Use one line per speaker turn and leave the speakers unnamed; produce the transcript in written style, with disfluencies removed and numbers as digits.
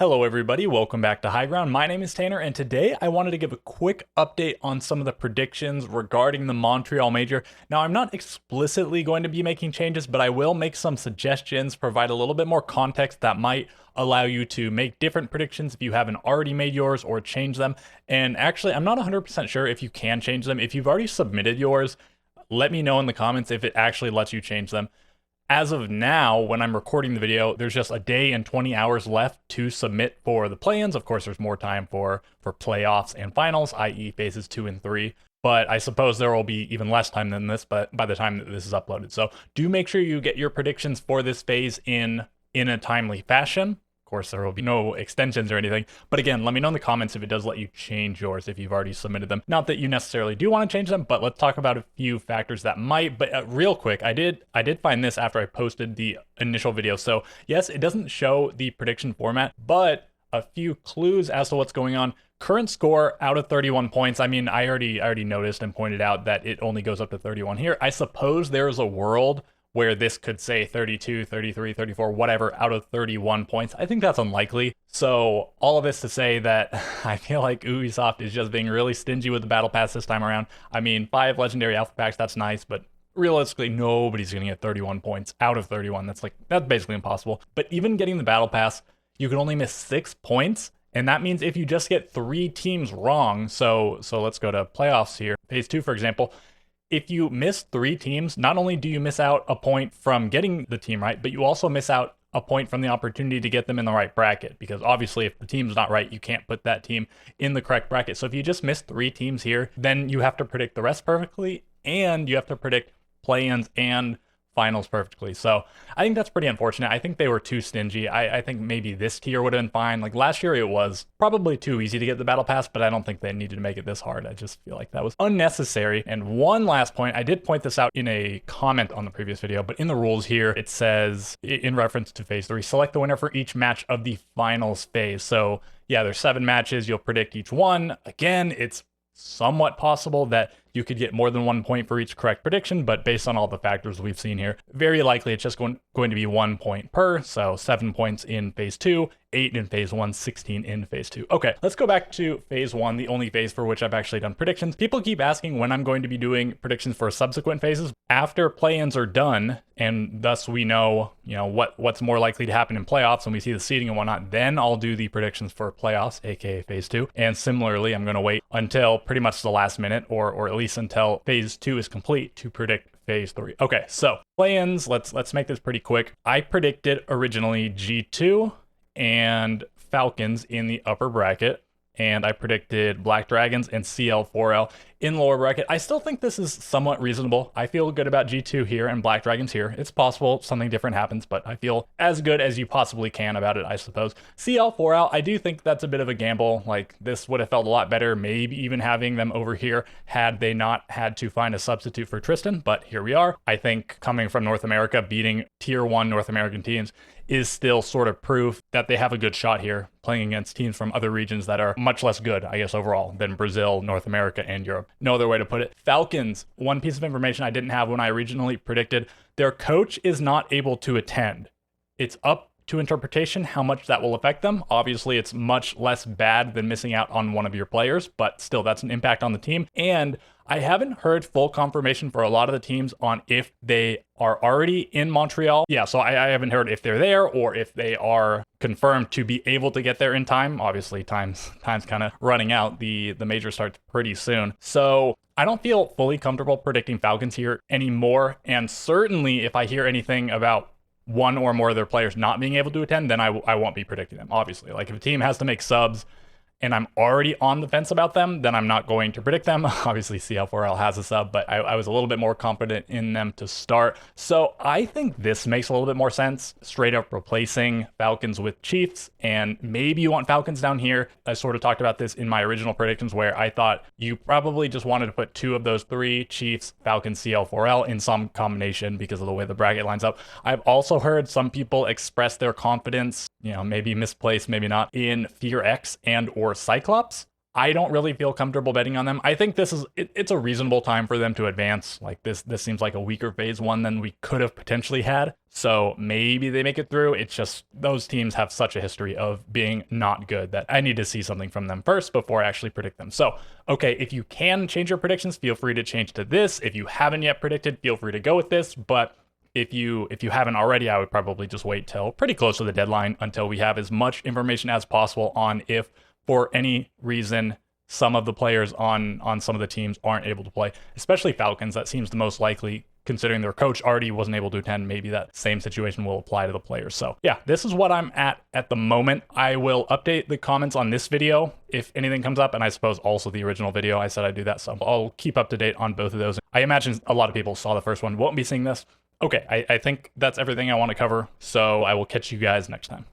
Hello everybody, welcome back to High Ground. My name is Tanner, and today I wanted to give a quick update on some of the predictions regarding the Montreal Major. Now, I'm not explicitly going to be making changes, but I will make some suggestions, provide a little bit more context that might allow you to make different predictions if you haven't already made yours or change them. And actually, I'm not 100% sure if you can change them. If you've already submitted yours, let me know in the comments if it actually lets you change them. As of now, when I'm recording the video, there's just a day and 20 hours left to submit for the play-ins. Of course, there's more time for playoffs and finals, i.e. phases 2 and 3. But I suppose there will be even less time than this by the time that this is uploaded. So do make sure you get your predictions for this phase in a timely fashion. Of course, there will be no extensions or anything. But again, let me know in the comments if it does let you change yours if you've already submitted them. Not that you necessarily do want to change them, but let's talk about a few factors that might. But real quick, I did find this after I posted the initial video. So yes, it doesn't show the prediction format, but a few clues as to what's going on. Current score out of 31 points. I mean, I already noticed and pointed out that it only goes up to 31 here. I suppose there's a world where this could say 32, 33, 34, whatever, out of 31 points. I think that's unlikely. So all of this to say that I feel like Ubisoft is just being really stingy with the Battle Pass this time around. I mean, 5 Legendary Alpha Packs, that's nice, but realistically, nobody's going to get 31 points out of 31. That's basically impossible. But even getting the Battle Pass, you can only miss 6 points. And that means if you just get 3 teams wrong, so let's go to playoffs here. Phase 2, for example. If you miss 3 teams, not only do you miss out a point from getting the team right, but you also miss out a point from the opportunity to get them in the right bracket. Because obviously, if the team's not right, you can't put that team in the correct bracket. So if you just miss 3 teams here, then you have to predict the rest perfectly, and you have to predict play-ins and finals perfectly. So I think that's pretty unfortunate. I think they were too stingy. I think maybe this tier would have been fine. Like last year, it was probably too easy to get the Battle Pass, but I don't think they needed to make it this hard. I just feel like that was unnecessary. And one last point, I did point this out in a comment on the previous video, but in the rules here, it says, in reference to phase 3, select the winner for each match of the finals phase. So yeah, there's 7 matches. You'll predict each one. Again, it's somewhat possible that you could get more than 1 point for each correct prediction, but based on all the factors we've seen here, very likely it's just going to be 1 point per. So 7 points in phase 2, 8 in phase 1, 16 in phase 2. Okay, let's go back to phase 1, the only phase for which I've actually done predictions. People keep asking when I'm going to be doing predictions for subsequent phases. After play-ins are done, and thus we know, what's more likely to happen in playoffs and we see the seeding and whatnot, then I'll do the predictions for playoffs, aka phase 2. And similarly, I'm going to wait until pretty much the last minute, or at least until phase 2 is complete to predict phase 3. Okay, so play-ins, let's make this pretty quick. I predicted originally G2 and Falcons in the upper bracket, and I predicted Black Dragons and CL4L in lower bracket. I still think this is somewhat reasonable. I feel good about G2 here and Black Dragons here. It's possible something different happens, but I feel as good as you possibly can about it, I suppose. CL4L, I do think that's a bit of a gamble. Like, this would have felt a lot better, maybe even having them over here had they not had to find a substitute for Tristan, but here we are. I think coming from North America, beating tier 1 North American teams is still sort of proof that they have a good shot here, playing against teams from other regions that are much less good, I guess, overall than Brazil, North America, and Europe. No other way to put it. Falcons, one piece of information I didn't have when I originally predicted, their coach is not able to attend. It's up to interpretation how much that will affect them. Obviously, it's much less bad than missing out on one of your players, but still, that's an impact on the team. And I haven't heard full confirmation for a lot of the teams on if they are already in Montreal. Yeah, so I haven't heard if they're there or if they are confirmed to be able to get there in time. Obviously, time's kind of running out. The major starts pretty soon. So I don't feel fully comfortable predicting Falcons here anymore. And certainly if I hear anything about one or more of their players not being able to attend, then I won't be predicting them, obviously. Like, if a team has to make subs and I'm already on the fence about them, then I'm not going to predict them. Obviously, CL4L has a sub, but I was a little bit more confident in them to start. So I think this makes a little bit more sense, straight up replacing Falcons with Chiefs. And maybe you want Falcons down here. I sort of talked about this in my original predictions where I thought you probably just wanted to put 2 of those 3, Chiefs, Falcons, CL4L, in some combination because of the way the bracket lines up. I've also heard some people express their confidence, maybe misplaced, maybe not, in Fear X and or Cyclops. I don't really feel comfortable betting on them. I think this is it's a reasonable time for them to advance. Like this seems like a weaker phase one than we could have potentially had. So maybe they make it through. It's just those teams have such a history of being not good that I need to see something from them first before I actually predict them. So, okay, if you can change your predictions, feel free to change to this. If you haven't yet predicted, feel free to go with this. But if you haven't already, I would probably just wait till pretty close to the deadline until we have as much information as possible on if for any reason some of the players on some of the teams aren't able to play, especially Falcons. That seems the most likely, considering their coach already wasn't able to attend. Maybe that same situation will apply to the players. So yeah, this is what I'm at the moment. I will update the comments on this video if anything comes up, and I suppose also the original video. I said I'd do that, so I'll keep up to date on both of those. I imagine a lot of people saw the first one, won't be seeing this. Okay, I think that's everything I want to cover, so I will catch you guys next time.